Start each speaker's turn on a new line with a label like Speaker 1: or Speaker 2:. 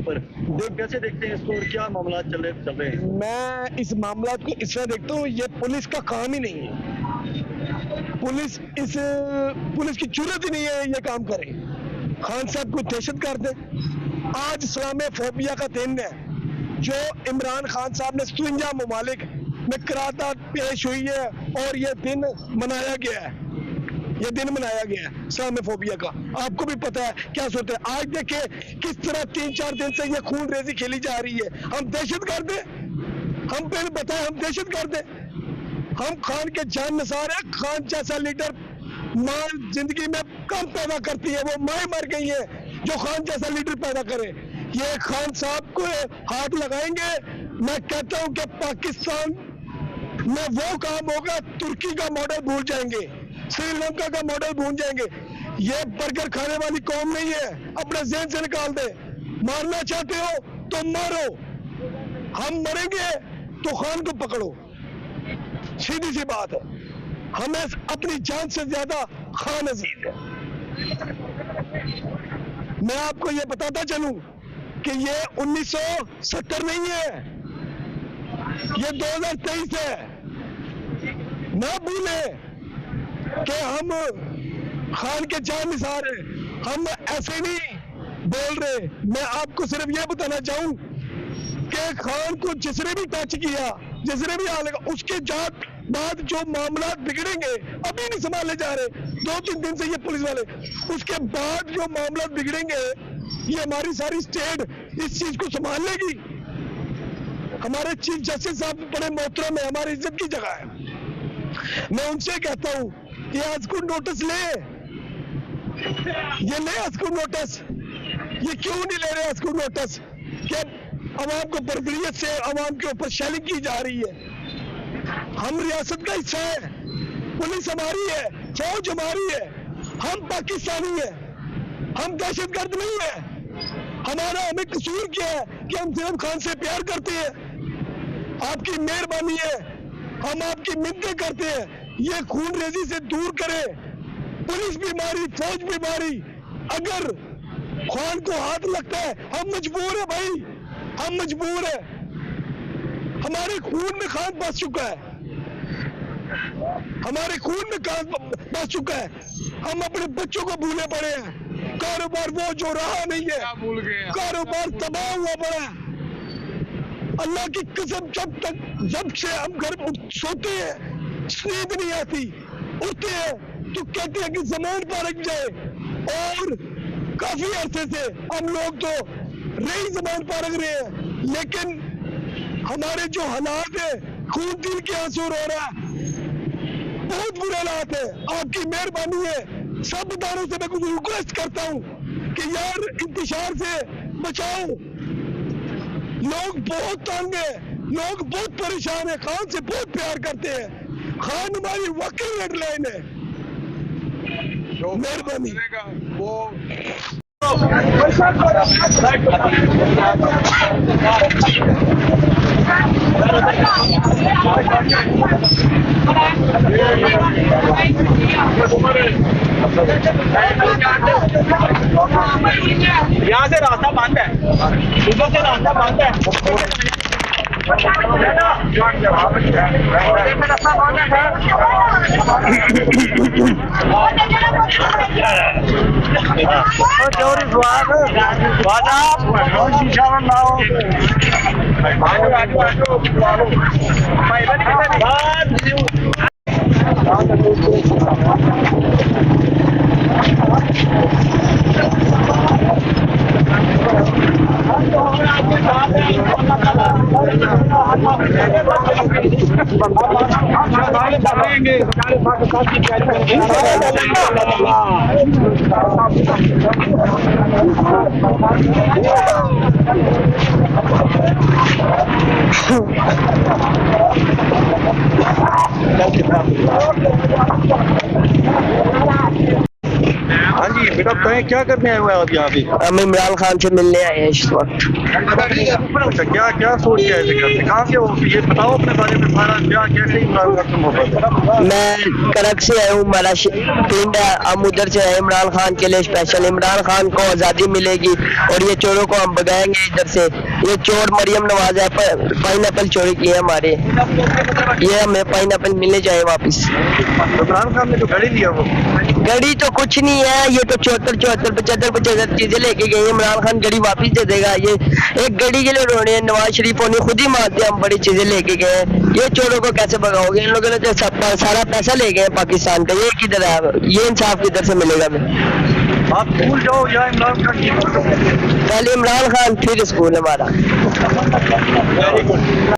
Speaker 1: पर कैसे देखते हैं इसको और क्या मामला चल रहे हैं?
Speaker 2: मैं इस मामला को इस तरह देखता हूँ, ये पुलिस का काम ही नहीं है। पुलिस की जरूरत ही नहीं है ये काम करे। खान साहब को दहशतगर्द है। आज इस्लामोफोबिया का दिन है जो इमरान खान साहब ने 57 ममालिक में करारदाद पेश हुई है और ये दिन मनाया गया है। ये दिन मनाया गया है इस्लामोफोबिया का। आपको भी पता है क्या सोचते हैं। आज देखिए किस तरह 3-4 दिन से ये खून रेजी खेली जा रही है। हम दहशतगर्द हैं? हम पहले बताएं, हम दहशतगर्द हैं? हम खान के जान निसार है। खान जैसा लीडर माँ जिंदगी में कम पैदा करती है, वो माँ मर गई है जो खान जैसा लीडर पैदा करे। ये खान साहब को हाथ लगाएंगे। मैं कहता हूं कि पाकिस्तान में वो काम होगा, तुर्की का मॉडल भूल जाएंगे, श्रीलंका का मॉडल भूल जाएंगे। ये बर्गर खाने वाली कौम नहीं है, अपने ज़हन से निकाल दे। मारना चाहते हो तो मारो, हम मरेंगे तो खान को पकड़ो, सीधी सी बात है। हमें अपनी जान से ज्यादा खान अजीज है। मैं आपको ये बताता चलूं कि ये 1970 नहीं है, ये 2023 है। ना भूले कि हम खान के जान निसार हैं, हम ऐसे नहीं बोल रहे। मैं आपको सिर्फ ये बताना चाहूं कि खान को जिसने भी टच किया, जिसने भी आ लगा, उसके बाद जो मामला बिगड़ेंगे, अभी नहीं संभाले जा रहे 2-3 दिन से ये पुलिस वाले, उसके बाद जो मामला बिगड़ेंगे, ये हमारी सारी स्टेट इस चीज को संभाल लेगी। हमारे चीफ जस्टिस साहब बड़े मोहतरम है, हमारी इज्जत की जगह है। मैं उनसे कहता हूं ये आजकल नोटिस ले, ये ले आजकल नोटिस। ये क्यों नहीं ले रहे आजकल नोटिस? क्या अवाम को बर्बरियत से अवाम के ऊपर शेलिंग की जा रही है? हम रियासत का हिस्सा है, पुलिस हमारी है, फौज हमारी है, हम पाकिस्तानी है, हम दहशतगर्द नहीं है। हमें कसूर क्या है कि हम सिर्फ खान से प्यार करते हैं। आपकी मेहरबानी है, हम आपकी मिन्नतें करते हैं, ये खून रेजी से दूर करें। पुलिस भी मारी, फौज भी मारी, अगर खान को हाथ लगता है, हम मजबूर है भाई, हम मजबूर है। हमारे खून में खान बस चुका है, हमारे खून में खान बस चुका है। हम अपने बच्चों को भूले पड़े हैं। कारोबार वो जो रहा नहीं है, कारोबार तबाह हुआ पड़ा है। अल्लाह की कसम, जब से हम घर सोते हैं नींद नहीं आती, उठते हैं तो कहते हैं कि जमीन पारक जाए। और काफी अरसे से हम लोग तो रही जमीन पारक रहे हैं, लेकिन हमारे जो हालात है, खून दिल के आंसू रो रहा है, बहुत बुरे हालात है। आपकी मेहरबानी है, सब इदारों से मैं कुछ रिक्वेस्ट करता हूँ कि यार इंतशार से बचाओ। लोग बहुत तंग है, लोग बहुत परेशान है, खान से बहुत प्यार करते हैं। खान हमारी वाकई रेड लाइन है। मेहरबानी।
Speaker 3: यहाँ से रास्ता बंद है, उधर से रास्ता बंद है।
Speaker 4: हाँ जी बेटा, कहें
Speaker 1: क्या करने आए हुए हैं आप यहाँ पे?
Speaker 4: हम इमरान खान से मिलने आए हैं इस वक्त।
Speaker 1: अच्छा, क्या क्या सोच के आए थे घर से? कहाँ से हो? ये बताओ अपने बारे में, सारा क्या कैसे इमरान खान से मोहब्बत है?
Speaker 4: मैं करक से आया हूँ, हमारा पिंड है, हम उधर से आए इमरान खान के लिए स्पेशल। इमरान खान को आज़ादी मिलेगी और ये चोरों को हम भगाएंगे इधर से। ये चोर मरियम नवाज है, पाइनएप्पल चोरी की है हमारे, ये हमें पाइनएप्पल मिलने चाहिए वापस।
Speaker 1: इमरान खान ने जो घड़ी दिया वो
Speaker 4: गड़ी तो कुछ नहीं है, ये तो 74 75 चीजें लेके गए हैं। इमरान खान गड़ी वापस दे देगा? ये एक गड़ी के लिए उन्होंने नवाज शरीफ ने खुद ही मानते हम बड़ी चीजें लेके गए हैं। ये चोरों को कैसे भगाओगे? इन लोगों ने तो सारा पैसा ले गए पाकिस्तान का, ये किधर है? ये इंसाफ किधर से मिलेगा? हमें
Speaker 1: आप भूल जाओ या इमरान खान की
Speaker 4: पहले इमरान खान फिर स्कूल हमारा।
Speaker 1: Very good.